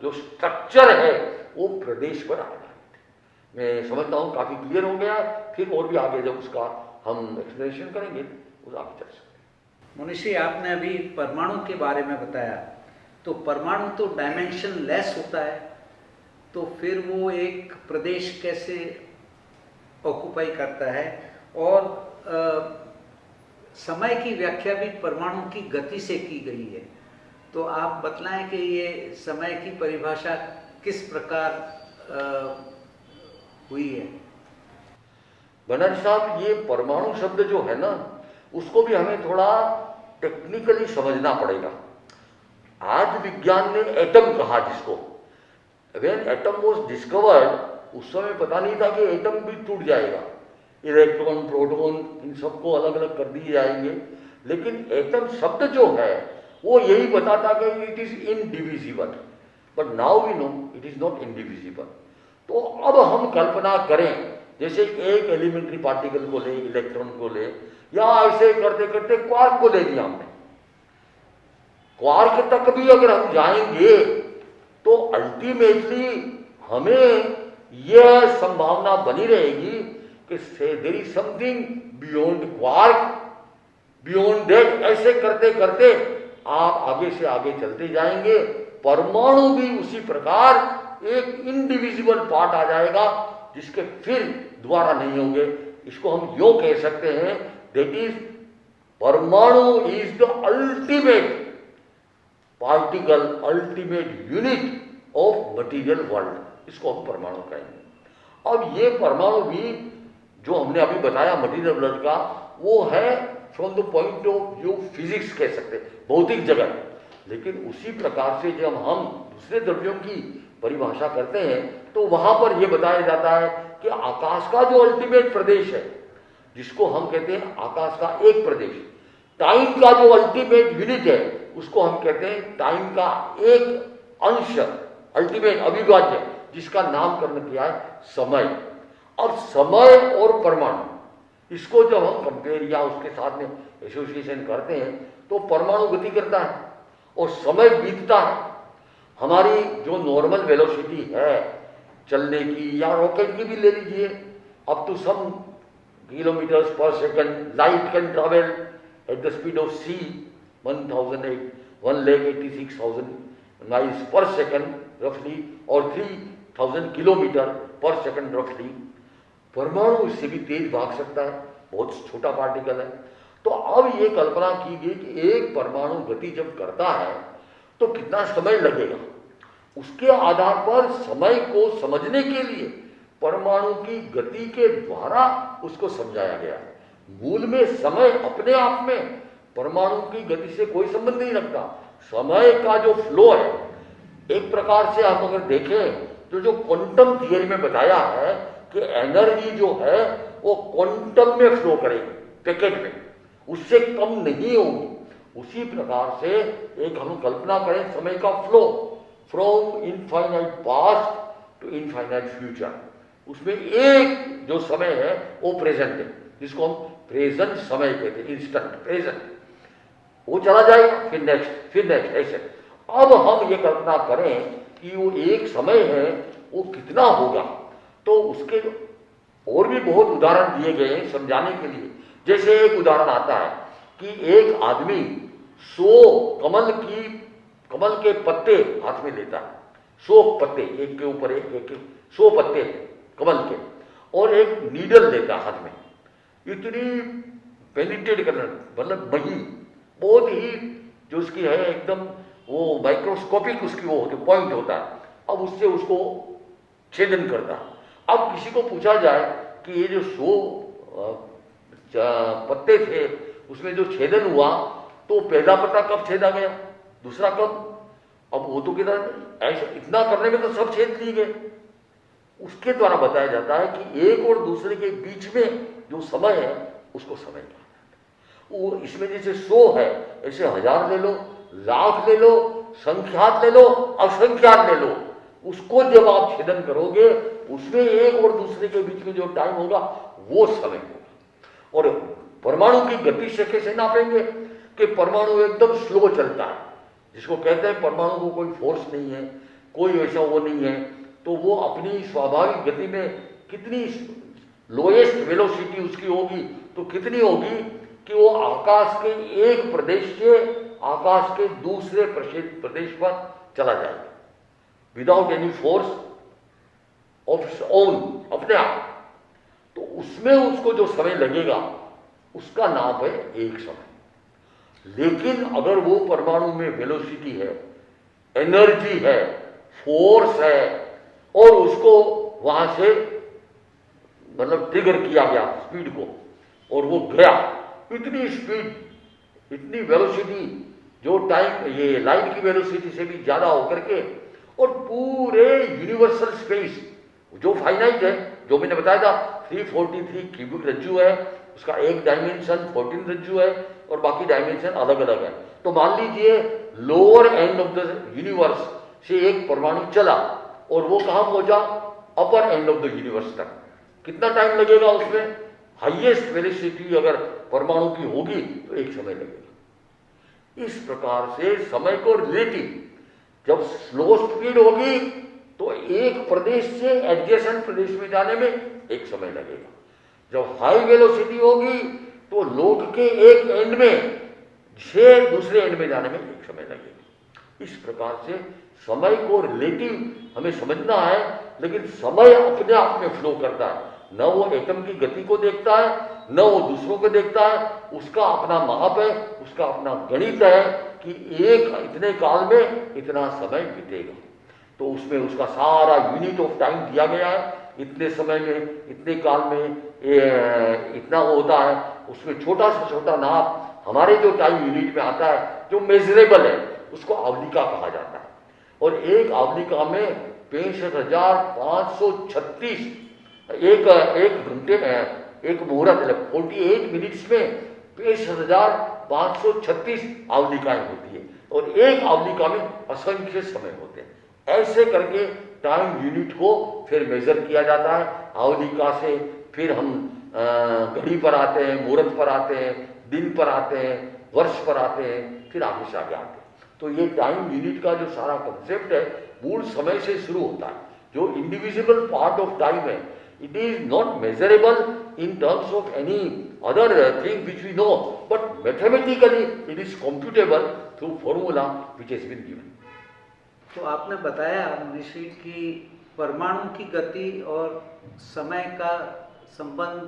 जो स्ट्रक्चर है वो प्रदेश पर आधारित है। मैं समझता हूँ काफी क्लियर हो गया है, फिर और भी आगे जब उसका हम एक्सप्लेनेशन करेंगे उस आगे चल सकते हैं। मनीषी, आपने अभी परमाणु के बारे में बताया, तो परमाणु तो डायमेंशन लेस होता है, तो फिर वो एक प्रदेश कैसे ऑक्युपाई करता है? और समय की व्याख्या भी परमाणु की गति से की गई है, तो आप बतलाएं कि ये समय की परिभाषा किस प्रकार हुई है? बनर्जी साहब, ये परमाणु शब्द जो है ना, उसको भी हमें थोड़ा टेक्निकली समझना पड़ेगा। आज विज्ञान ने एटम कहा जिसको, व्हेन एटम वाज डिस्कवर्ड, उस समय पता नहीं था कि एटम भी टूट जाएगा, इलेक्ट्रॉन प्रोटॉन इन सबको अलग अलग कर दिए जाएंगे। लेकिन एटम शब्द जो है वो यही बताता कि it is indivisible, but now we know it is not indivisible. तो अब हम कल्पना करें, जैसे एक एलिमेंट्री पार्टिकल को ले, इलेक्ट्रॉन को ले, या ऐसे करते करते क्वार्क को ले लिया हमने। क्वार्क तक भी अगर हम जाएंगे तो अल्टीमेटली हमें यह संभावना बनी रहेगी कि there is something beyond quark, beyond that. ऐसे करते करते आप आगे से आगे चलते जाएंगे, परमाणु भी उसी प्रकार एक इंडिविजिबल पार्ट आ जाएगा जिसके फिर दोबारा नहीं होंगे। इसको हम यूं कह सकते हैं, दैट इज परमाणु is the ultimate particle, ultimate unit of material world. इसको हम परमाणु कहेंगे। अब ये परमाणु भी जो हमने अभी बताया मटीरियल वर्ल्ड का, वो है from the point of view physics कह सकते हैं, भौतिक जगत। लेकिन उसी प्रकार से जब हम दूसरे द्रव्यों की परिभाषा करते हैं तो वहां पर यह बताया जाता है कि आकाश का जो अल्टीमेट प्रदेश है, जिसको हम कहते हैं आकाश का एक प्रदेश, टाइम का जो अल्टीमेट यूनिट है उसको हम कहते हैं टाइम का एक अंश, अल्टीमेट अविभाज्य, जिसका नामकरण किया है समय। अब समय और परमाणु, इसको जब हम कंपेयर या उसके साथ में एसोसिएशन करते हैं तो परमाणु गति करता है और समय बीतता है। हमारी जो नॉर्मल वेलोसिटी है चलने की या रॉकेट की भी ले लीजिए, up to some kilometers per second light can travel at the speed of C 1,86,000 miles per second रफली, और 3,000 किलोमीटर पर सेकंड रफली। परमाणु इससे भी तेज भाग सकता है, बहुत छोटा पार्टिकल है। तो अब ये कल्पना की गई कि एक परमाणु गति जब करता है तो कितना समय लगेगा। उसके आधार पर समय को समझने के लिए परमाणु की गति के द्वारा उसको समझाया गया है। मूल में समय अपने आप में परमाणु की गति से कोई संबंध नहीं रखता। समय का जो फ्लो है, एक प्रकार से हम अगर देखें तो जो क्वांटम थियरी में बताया है कि एनर्जी जो है वो क्वांटम में फ्लो करेगी, पैकेट में, उससे कम नहीं होगी। उसी प्रकार से एक हम कल्पना करें समय का flow from infinite past to infinite future, उसमें एक जो समय है वो प्रेजेंट है, जिसको हम प्रेजेंट समय कहते हैं, इंस्टेंट प्रेजेंट। वो चला जाएगा, फिर नेक्स्ट, फिर नेक्स्ट, ऐसे। अब हम ये कल्पना करें कि वो एक समय है वो कितना होगा, तो उसके और भी बहुत उदाहरण दिए गए हैं समझाने के लिए। जैसे एक उदाहरण आता है कि एक आदमी 100 कमल के पत्ते हाथ में लेता है, 100 पत्ते, एक के ऊपर एक, एक 100 पत्ते कमल के, और एक नीडल लेता है हाथ में, इतनी पेनिट्रेट करना, मतलब मही, बहुत ही जो उसकी है एकदम वो माइक्रोस्कोपिक उसकी वो होती पॉइंट होता है। अब उससे उसको छेदन करता है। अब किसी को पूछा जाए कि ये जो 100 पत्ते थे उसमें जो छेदन हुआ तो पहला पत्ता कब छेदा गया, दूसरा कब, अब वो तो कहता ऐसा इतना करने में तो सब छेद लिए गए। उसके द्वारा बताया जाता है कि एक और दूसरे के बीच में जो समय है उसको समय कहा। वो इसमें जैसे 100 है, ऐसे 1000 ले लो, लाख ले लो, संख्यात ले लो, असंख्यात ले लो, उसको जब आप छेदन करोगे उसमें एक और दूसरे के बीच में जो टाइम होगा वो समय होगा। और परमाणु की गति से कैसे नापेंगे कि परमाणु एकदम स्लो चलता है, जिसको कहते हैं परमाणु को कोई फोर्स नहीं है, कोई वैसा वो नहीं है, तो वो अपनी स्वाभाविक गति में कितनी लोएस्ट वेलोसिटी उसकी होगी, तो कितनी होगी कि वो आकाश के एक प्रदेश से आकाश के दूसरे प्रदेश पर चला जाएगा without any force of own, अपने आप। तो उसमें उसको जो समय लगेगा उसका नाम है एक समय। लेकिन अगर वो परमाणु में वेलोसिटी है, एनर्जी है, फोर्स है, और उसको वहां से मतलब ट्रिगर किया गया स्पीड को, और वो गया, इतनी स्पीड, इतनी वेलोसिटी जो टाइम ये लाइट की वेलोसिटी से भी ज्यादा होकर के, और पूरे यूनिवर्सल स्पेस जो फाइनाइट है, जो मैंने बताया था 343 क्यूबिक रज्जु है, उसका एक डायमेंशन 14 रज्जु है और बाकी डायमेंशन अलग अलग है। तो मान लीजिए lower end of the universe से एक परमाणु चला और वो कहां पहुंचा, अपर एंड ऑफ द यूनिवर्स तक। कितना टाइम लगेगा उसमें? हाईएस्ट वेलोसिटी अगर परमाणु की होगी तो एक समय लगेगा। इस प्रकार से समय को रिलेटिव, जब स्लो स्पीड होगी तो एक प्रदेश से एडजेसेंट प्रदेश में जाने में एक समय लगेगा। जब हाई वेलोसिटी होगी तो लोक के एक एंड में से दूसरे एंड में जाने में एक समय लगेगा। इस प्रकार से समय को रिलेटिव हमें समझना है, लेकिन समय अपने आप में फ्लो करता है। न वो एटम की गति को देखता है, न वो दूसरों को देखता है, उसका अपना माप है, उसका अपना गणित है कि एक इतने काल में इतना समय बीतेगा। तो उसमें उसका सारा यूनिट ऑफ टाइम दिया गया है, इतने समय में, इतने काल में इतना होता है। उसमें छोटा से छोटा नाप हमारे जो टाइम यूनिट में आता है, जो मेजरेबल है, उसको आवलिका कहा जाता है। और एक आवलिका में 65,536 एक घंटे, एक मुहूर्त, 48 मिनट्स में 65,536 आवलिकाएं होती है, और एक आवलिका में असंख्य समय होते हैं। ऐसे करके टाइम यूनिट को फिर मेजर किया जाता है। आवलिका से फिर हम घड़ी पर आते हैं, मुहूर्त पर आते हैं, दिन पर आते हैं, वर्ष पर आते हैं, फिर आगे से आगे आते हैं। तो ये टाइम यूनिट का जो सारा कंसेप्ट है मूल समय से शुरू होता है। जो इंडिविजुअल पार्ट ऑफ टाइम है, it is not measurable in terms of any other thing which we know, but mathematically it is computable through formula which has been given. तो आपने बताया ऋषि कि परमाणु की गति और समय का संबंध